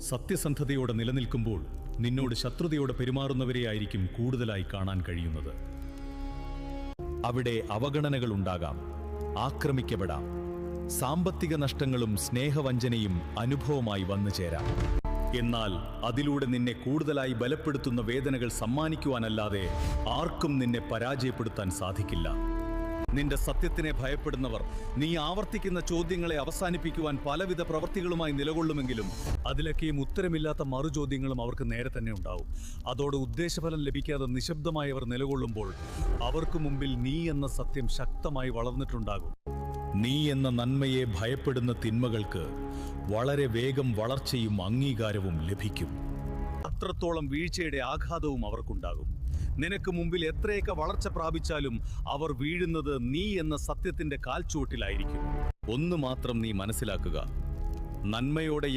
സത്യസന്ധതയോടെ നിലനിൽക്കുമ്പോൾ നിന്നോട് ശത്രുതയോടെ പെരുമാറുന്നവരെയായിരിക്കും കൂടുതലായി കാണാൻ കഴിയുന്നത്. അവിടെ അവഗണനകൾ ഉണ്ടാകാം, ആക്രമിക്കപ്പെടാം, സാമ്പത്തിക നഷ്ടങ്ങളും സ്നേഹവഞ്ചനയും അനുഭവമായി വന്നു ചേരാം. എന്നാൽ അതിലൂടെ നിന്നെ കൂടുതലായി ബലപ്പെടുത്തുന്ന വേദനകൾ സമ്മാനിക്കുവാനല്ലാതെ ആർക്കും നിന്നെ പരാജയപ്പെടുത്താൻ സാധിക്കില്ല. നിന്റെ സത്യത്തിനെ ഭയപ്പെടുന്നവർ നീ ആവർത്തിക്കുന്ന ചോദ്യങ്ങളെ അവസാനിപ്പിക്കുവാൻ പലവിധ പ്രവൃത്തികളുമായി നിലകൊള്ളുമെങ്കിലും അതിലൊക്കെയും ഉത്തരമില്ലാത്ത മറുചോദ്യങ്ങളും അവർക്ക് നേരെ തന്നെ ഉണ്ടാവും. അതോടെ ഉദ്ദേശഫലം ലഭിക്കാതെ നിശബ്ദമായി അവർ നിലകൊള്ളുമ്പോൾ അവർക്ക് മുമ്പിൽ നീ എന്ന സത്യം ശക്തമായി വളർന്നിട്ടുണ്ടാകും. നീ എന്ന നന്മയെ ഭയപ്പെടുന്ന തിന്മകൾക്ക് വളരെ വേഗം വളർച്ചയും അംഗീകാരവും ലഭിക്കും. അത്രത്തോളം വീഴ്ചയുടെ ആഘാതവും അവർക്കുണ്ടാകും. നിനക്ക് മുമ്പിൽ എത്രയൊക്കെ വളർച്ച പ്രാപിച്ചാലും അവർ വീഴുന്നത് നീ എന്ന സത്യത്തിന്റെ കാൽച്ചുവട്ടിലായിരിക്കും. ഒന്ന് മാത്രം നീ മനസ്സിലാക്കുക, നന്മയോടെ